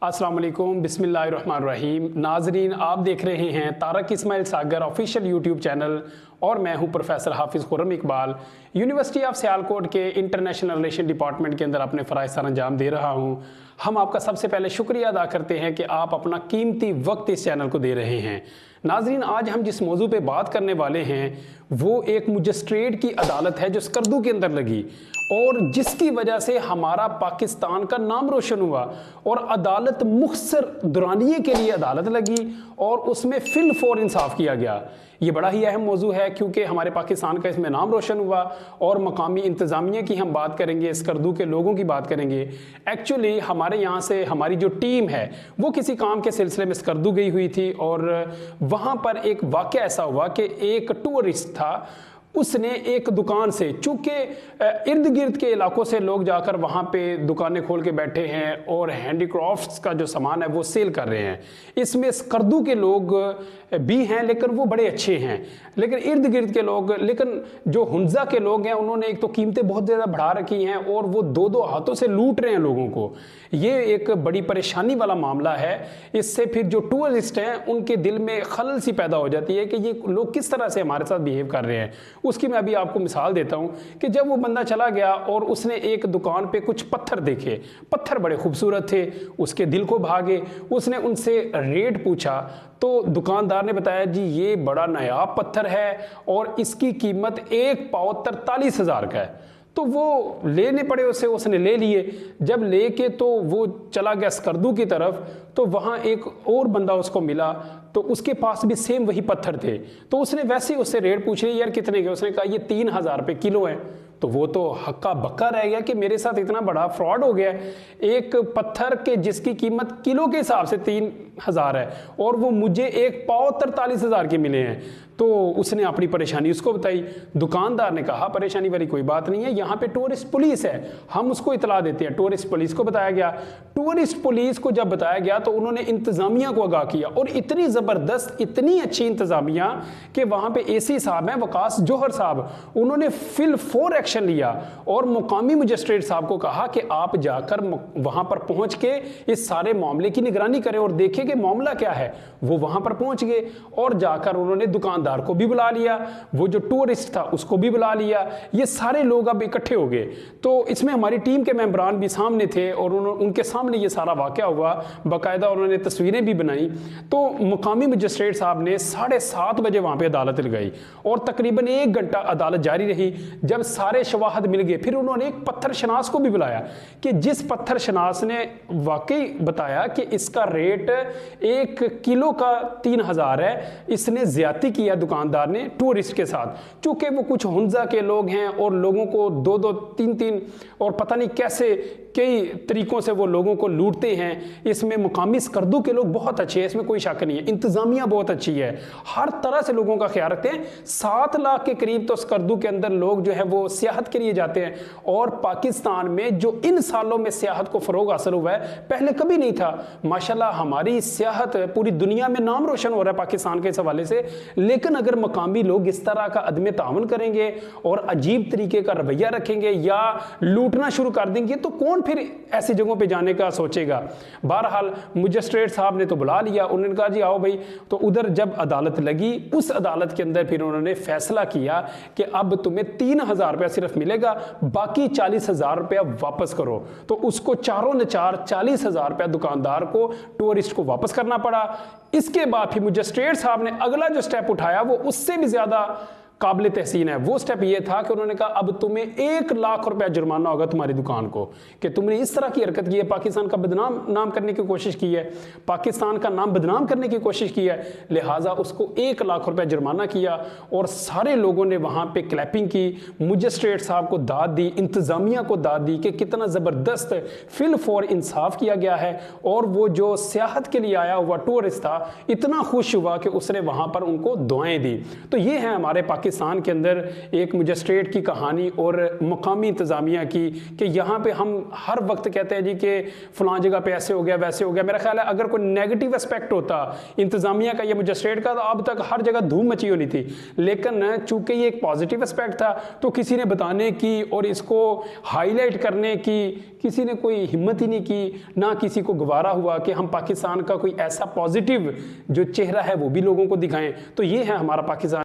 अस्सलाम वालेकुम, बिस्मिल्लाहिर्रहमानिर्रहीम। नाजरीन, आप देख रहे हैं तारक इस्माइल सागर ऑफिशियल यूट्यूब चैनल और मैं हूं प्रोफेसर हाफिज़ खुर्रम इकबाल। यूनिवर्सिटी ऑफ सियालकोट के इंटरनेशनल रिलेशन डिपार्टमेंट के अंदर अपने फ़राइज़ सर अंजाम दे रहा हूं। हम आपका सबसे पहले शुक्रिया अदा करते हैं कि आप अपना कीमती वक्त इस चैनल को दे रहे हैं। नाजरीन, आज हम जिस मौजू पे बात करने वाले हैं वो एक मजिस्ट्रेट की अदालत है जो स्कर्दू के अंदर लगी और जिसकी वजह से हमारा पाकिस्तान का नाम रोशन हुआ। और अदालत मुख्तसर दुरानिये के लिए अदालत लगी और उसमें फिल फॉर इंसाफ किया गया। ये बड़ा ही अहम मौजू है क्योंकि हमारे पाकिस्तान का इसमें नाम रोशन हुआ। और मकामी इंतज़ामिया की हम बात करेंगे, स्कर्दू के लोगों की बात करेंगे। एक्चुअली हमारे यहाँ से हमारी जो टीम है वो किसी काम के सिलसिले में स्कर्दू गई हुई थी और वहाँ पर एक वाक़या ऐसा हुआ कि एक टूरिस्ट था, उसने एक दुकान से, चूँकि इर्द गिर्द के इलाकों से लोग जाकर वहाँ पे दुकानें खोल के बैठे हैं और हैंडीक्राफ्ट्स का जो सामान है वो सेल कर रहे हैं। इसमें स्कर्दू के लोग भी हैं लेकिन वो बड़े अच्छे हैं, लेकिन इर्द गिर्द के लोग, लेकिन जो हुंजा के लोग हैं उन्होंने एक तो कीमतें बहुत ज़्यादा बढ़ा रखी हैं और वो दो दो हाथों से लूट रहे हैं लोगों को। ये एक बड़ी परेशानी वाला मामला है। इससे फिर जो टूरिस्ट हैं उनके दिल में खलल सी पैदा हो जाती है कि ये लोग किस तरह से हमारे साथ बिहेव कर रहे हैं। उसकी मैं अभी आपको मिसाल देता हूं कि जब वो बंदा चला गया और उसने एक दुकान पे कुछ पत्थर देखे, पत्थर बड़े खूबसूरत थे, उसके दिल को भागे। उसने उनसे रेट पूछा तो दुकानदार ने बताया जी ये बड़ा नायाब पत्थर है और इसकी कीमत 1 पाव 43,000 का है। तो वो लेने पड़े उसे, उसने ले लिए। जब लेके तो वो चला गया स्कर्दू की तरफ, तो वहाँ एक और बंदा उसको मिला तो उसके पास भी सेम वही पत्थर थे। तो उसने वैसे ही उससे रेट पूछ लिया, यार कितने के? उसने कहा ये 3,000 रुपये किलो है। तो वो तो हक्का बक्का रह गया कि मेरे साथ इतना बड़ा फ्रॉड हो गया। एक पत्थर के जिसकी कीमत किलो के हिसाब से 3,000 है और वो मुझे 1 पाव 43,000 के मिले हैं। तो उसने अपनी परेशानी उसको बताई। दुकानदार ने कहा परेशानी वाली कोई बात नहीं है, यहाँ पे टूरिस्ट पुलिस है, हम उसको इतला देते हैं। टूरिस्ट पुलिस को बताया गया। टूरिस्ट पुलिस को जब बताया गया तो उन्होंने इंतजामिया को आगाह किया और इतनी ज़बरदस्त, इतनी अच्छी इंतजामिया कि वहाँ पे एसी साहब हैं वकास जौहर साहब, उन्होंने फिल फॉर एक्शन लिया और मुकामी मजिस्ट्रेट साहब को कहा कि आप जाकर वहाँ पर पहुँच के इस सारे मामले की निगरानी करें और देखें कि मामला क्या है। वो वहाँ पर पहुँच गए और जाकर उन्होंने दुकानदार को भी बुला लिया, वो जो टूरिस्ट था उसको भी बुला लिया। ये सारे लोग अब इकट्ठे हो गए। तो इसमें हमारी टीम के मेंबरान भी सामने थे और उनके सामने ये सारा वाकया हुआ, बाकायदा उन्होंने तस्वीरें भी बनाई। तो मुकामी मजिस्ट्रेट साहब ने 7:30 बजे वहाँ पे अदालत लगाई और तकरीबन 1 घंटा अदालत जारी रही। जब सारे शवाहद मिल गए फिर उन्होंने एक पत्थर शनास को भी बुलाया कि जिस पत्थर शनास ने वाकई बताया कि इसका रेट 1 किलो का 3,000 है, इसने ज्यादती किया दुकानदार ने टूरिस्ट के साथ। चूंकि वो कुछ हुंजा के लोग हैं और लोगों को 2-2, 3-3 और पता नहीं कैसे कई तरीकों से वो लोगों को लूटते हैं। इसमें मुकामी स्कर्दू के लोग बहुत अच्छे हैं, इसमें कोई शक नहीं है। इंतजामिया बहुत अच्छी है, हर तरह से लोगों का ख्याल रखते हैं। 7 लाख के करीब तो स्कर्दू के अंदर लोग जो है वो सियाहत के लिए जाते हैं और पाकिस्तान में जो इन सालों में सियाहत को फरोग हासिल हुआ है पहले कभी नहीं था। माशाल्लाह हमारी सियाहत पूरी दुनिया में नाम रोशन हो रहा है पाकिस्तान के इस हवाले से। लेकिन अगर मकामी लोग इस तरह का अदम तावन करेंगे और अजीब तरीके का रवैया रखेंगे या लूटना शुरू कर देंगे तो कौन फिर ऐसी जगहों पे जाने का सोचेगा। बहरहाल मजिस्ट्रेट साहब ने तो बुला लिया, उन्होंने कहा जी आओ भाई। तो उधर जब अदालत लगी, उस अदालत के अंदर फिर उन्होंने फैसला किया कि अब तुम्हें 3,000 रुपया सिर्फ मिलेगा, बाकी 40,000 रुपया वापस करो। तो उसको चारों ने 40,000 रुपया दुकानदार को, टूरिस्ट को वापस करना पड़ा। इसके बाद फिर मजिस्ट्रेट साहब ने अगला जो स्टेप उठाया वो उससे भी ज्यादा काबिल तहसीन है। वो स्टेप ये था कि उन्होंने कहा अब तुम्हें 1 लाख रुपया जुर्माना होगा तुम्हारी दुकान को कि तुमने इस तरह की हरकत की है, पाकिस्तान का बदनाम नाम करने की कोशिश की है, पाकिस्तान का नाम बदनाम करने की कोशिश की है। लिहाजा उसको 1 लाख रुपया जुर्माना किया और सारे लोगों ने वहाँ पे क्लैपिंग की, मजिस्ट्रेट साहब को दाद दी, इंतजामिया को दाद दी कि कितना ज़बरदस्त फिल फॉर इंसाफ किया गया है। और वो जो सियाहत के लिए आया हुआ टूरिस्ट था इतना खुश हुआ कि उसने वहाँ पर उनको दुआएं दी। तो ये है हमारे पाकिस्तान पाकिस्तान के अंदर एक मजिस्ट्रेट की कहानी और मकामी इंतज़ामिया की कि यहाँ पे हम हर वक्त कहते हैं जी कि फ़लाँ जगह पे ऐसे हो गया वैसे हो गया। मेरा ख्याल है अगर कोई नेगेटिव एस्पेक्ट होता इंतज़ामिया का या मजिस्ट्रेट का तो अब तक हर जगह धूम मची होनी थी, लेकिन चूँकि ये एक पॉजिटिव एस्पेक्ट था तो किसी ने बताने की और इसको हाईलाइट करने की किसी ने कोई हिम्मत ही नहीं की, ना किसी को गवारा हुआ कि हम पाकिस्तान का कोई ऐसा पॉजिटिव जो चेहरा है वो भी लोगों को दिखाएं। तो ये है हमारा पाकिस्तान।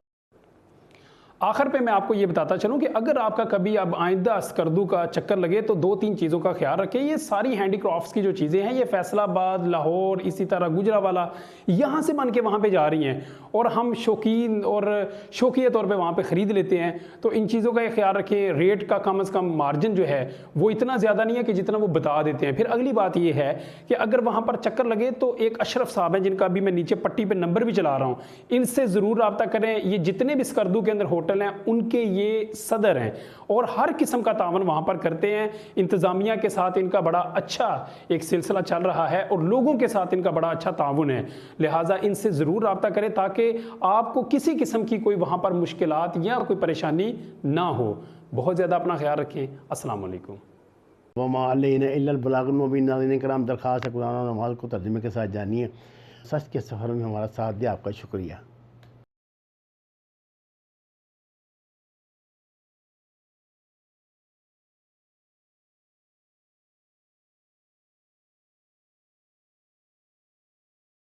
आखिर पे मैं आपको ये बताता चलूँ कि अगर आपका कभी अब आइंदा स्कर्दू का चक्कर लगे तो 2-3 चीज़ों का ख्याल रखें। ये सारी हैंडीक्राफ्ट्स की जो चीज़ें हैं ये फैसलाबाद, लाहौर, इसी तरह गुजरावाला यहाँ से बन के वहाँ पे जा रही हैं और हम शौकीन और शौकिया तौर पे वहाँ पे ख़रीद लेते हैं। तो इन चीज़ों का ये ख्याल रखें। रेट का कम अज़ कम मार्जिन जो है वो इतना ज़्यादा नहीं है कि जितना वो बता देते हैं। फिर अगली बात ये है कि अगर वहाँ पर चक्कर लगे तो एक अशरफ साहब हैं जिनका अभी मैं नीचे पट्टी पर नंबर भी चला रहा हूँ, इनसे ज़रूर रब्ता करें। ये जितने भी स्कर्दू के अंदर होटल हैं उनके ये सदर हैं और हर किस्म का तावन वहाँ पर करते हैं। इंतज़ामिया के साथ इनका बड़ा अच्छा एक सिलसिला चल रहा है और लोगों के साथ इनका बड़ा अच्छा ताउन है। लिहाजा इनसे ज़रूर रब्ता करें ताकि आपको किसी किस्म की कोई वहाँ पर मुश्किलात या कोई परेशानी ना हो। बहुत ज़्यादा अपना ख्याल रखें। अस्सलाम वालेकुम। वमा अलैना इल्लल बलागुल मुबीन। नाज़रीन कराम, दरख्वास्त है कुरान और नमाज़ को तर्जुमे के साथ जानिए। सच के सफ़र में हमारा साथ दिया, आपका शुक्रिया।